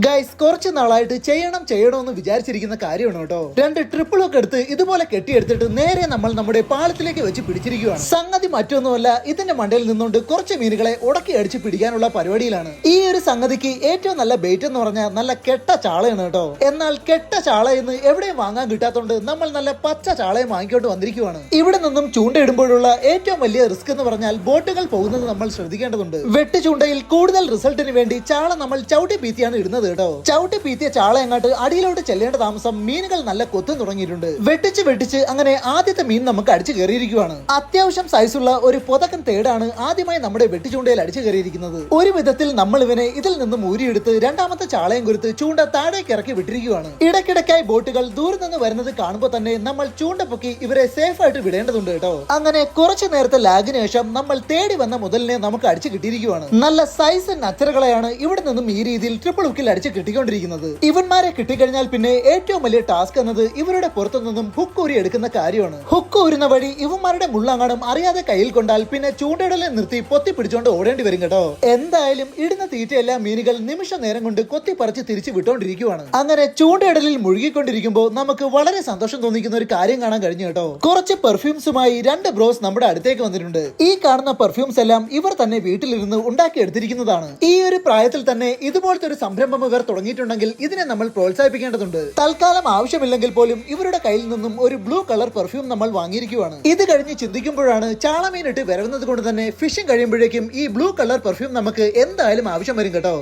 Guys കുറച്ച് നാളായിട്ട് ചെയ്യണമെന്ന് വിചാരിച്ചിരിക്കുന്ന കാര്യമാണ് കേട്ടോ. 2 ട്രിപ്പിളൊക്കെ എടുത്ത് ഇതുപോലെ കെട്ടിയെടുത്തിട്ട് നേരെ നമ്മൾ നമ്മുടെ പാലത്തിലേക്ക് വെച്ച് പിടിച്ചിരിക്കുകയാണ്. സംഗതി മറ്റൊന്നുമല്ല, ഇതിന്റെ മണ്ടയിൽ നിന്നുകൊണ്ട് കുറച്ച് മീനുകളെ ഉടക്കി അടിച്ച് പിടിക്കാനുള്ള പരിപാടിയിലാണ്. ഈ ഒരു സംഗതിക്ക് ഏറ്റവും നല്ല ബെയ്റ്റ് എന്ന് പറഞ്ഞാൽ നല്ല കെട്ട ചാളയാണ് കേട്ടോ. എന്നാൽ കെട്ട ചാളയെന്ന് എവിടെയും വാങ്ങാൻ കിട്ടാത്തോണ്ട് നമ്മൾ നല്ല പച്ച ചാളയെ വാങ്ങിക്കൊണ്ട് വന്നിരിക്കുകയാണ്. ഇവിടെ നിന്നും ചൂണ്ടയിടുമ്പോഴുള്ള ഏറ്റവും വലിയ റിസ്ക് എന്ന് പറഞ്ഞാൽ ബോട്ടുകൾ പോകുന്നത് നമ്മൾ ശ്രദ്ധിക്കേണ്ടതുണ്ട്. വെട്ട് ചൂണ്ടയിൽ കൂടുതൽ റിസൾട്ടിന് വേണ്ടി ചാള നമ്മൾ ചവിട്ടി പീത്തിയാണ് ഇടുന്നത് കേട്ടോ. ചവിട്ടി പീത്തിയ ചാള എങ്ങാട്ട് അടിയിലോട്ട് ചെല്ലേണ്ട താമസം മീനുകൾ നല്ല കൊത്തും തുടങ്ങിയിട്ടുണ്ട്. വെട്ടിച്ച് അങ്ങനെ ആദ്യത്തെ മീൻ നമുക്ക് അടിച്ചു കയറിയിരിക്കുകയാണ്. അത്യാവശ്യം സൈസുള്ള ഒരു പൊതക്കൻ തേടാണ് ആദ്യമായി നമ്മുടെ വെട്ടിച്ചൂണ്ടയിൽ അടിച്ചു കയറിയിരിക്കുന്നത്. ഒരു വിധത്തിൽ നമ്മൾ ഇവനെ ഇതിൽ നിന്നും ഊരിയെടുത്ത് രണ്ടാമത്തെ ചാളയും കുരുത്ത് ചൂണ്ട താഴേക്ക് ഇറക്കി വിട്ടിരിക്കുകയാണ്. ഇടയ്ക്കിടയ്ക്കായി ബോട്ടുകൾ ദൂരെ നിന്ന് വരുന്നത് കാണുമ്പോൾ തന്നെ നമ്മൾ ചൂണ്ട പൊക്കി ഇവരെ സേഫ് ആയിട്ട് വിടേണ്ടതുണ്ട് കേട്ടോ. അങ്ങനെ കുറച്ചു നേരത്തെ ലാഗിന് ശേഷം നമ്മൾ തേടി വന്ന മുതലിനെ നമുക്ക് അടിച്ചു കിട്ടിയിരിക്കുകയാണ്. നല്ല സൈസ് നച്ചറുകളെയാണ് ഇവിടെ നിന്നും ഈ രീതിയിൽ ട്രിപ്പിൾ ഹുക്കിൽ അടിച്ച് കിട്ടിക്കൊണ്ടിരിക്കുന്നത്. ഇവന്മാരെ കിട്ടിക്കഴിഞ്ഞാൽ പിന്നെ ഏറ്റവും വലിയ ടാസ്ക് എന്നത് ഇവരുടെ പുറത്തു നിന്നും ഹുക്ക് ഊരി എടുക്കുന്ന കാര്യമാണ്. ഹുക്ക് ഊരുന്ന വഴി ഇവന്മാരുടെ മുള്ളങ്ങാടും അറിയാതെ കയ്യിൽ കൊണ്ടാൽ പിന്നെ ചൂണ്ടയിടലെ നിർത്തി പൊത്തി പിടിച്ചോണ്ട് ഓടേണ്ടി വരും കേട്ടോ. എന്തായാലും ഇടുന്ന തീറ്റയെല്ലാം മീനുകൾ നിമിഷ നേരം കൊണ്ട് കൊത്തിപ്പറിച്ച് തിരിച്ചു വിട്ടോണ്ടിരിക്കുവാണ്. അങ്ങനെ ചൂണ്ടയിടലിൽ മുഴുകിക്കൊണ്ടിരിക്കുമ്പോൾ നമുക്ക് വളരെ സന്തോഷം തോന്നിക്കുന്ന ഒരു കാര്യം കാണാൻ കഴിഞ്ഞു കേട്ടോ. കുറച്ച് പെർഫ്യൂംസുമായി 2 ബ്രോസ് നമ്മുടെ അടുത്തേക്ക് വന്നിട്ടുണ്ട്. ഈ കാണുന്ന പെർഫ്യൂംസ് എല്ലാം ഇവർ തന്നെ വീട്ടിലിരുന്ന് ഉണ്ടാക്കി എടുത്തിരിക്കുന്നതാണ്. ഈ ഒരു പ്രായത്തിൽ തന്നെ ഇതുപോലത്തെ ഒരു സംരംഭം ഇവർ തുടങ്ങിയിട്ടുണ്ടെങ്കിൽ ഇതിനെ നമ്മൾ പ്രോത്സാഹിപ്പിക്കേണ്ടതുണ്ട്. തൽക്കാലം ആവശ്യമില്ലെങ്കിൽ പോലും ഇവരുടെ കയ്യിൽ നിന്നും ഒരു ബ്ലൂ കളർ പെർഫ്യൂം നമ്മൾ വാങ്ങിയിരിക്കുകയാണ്. ഇത് കഴിഞ്ഞ് ചിന്തിക്കുമ്പോഴാണ് ചാളമീനിട്ട് വരുന്നത് കൊണ്ട് തന്നെ ഫിഷിംഗ് കഴിയുമ്പോഴേക്കും ഈ ബ്ലൂ കളർ പെർഫ്യൂം നമുക്ക് എന്തായാലും ആവശ്യം വരും കേട്ടോ.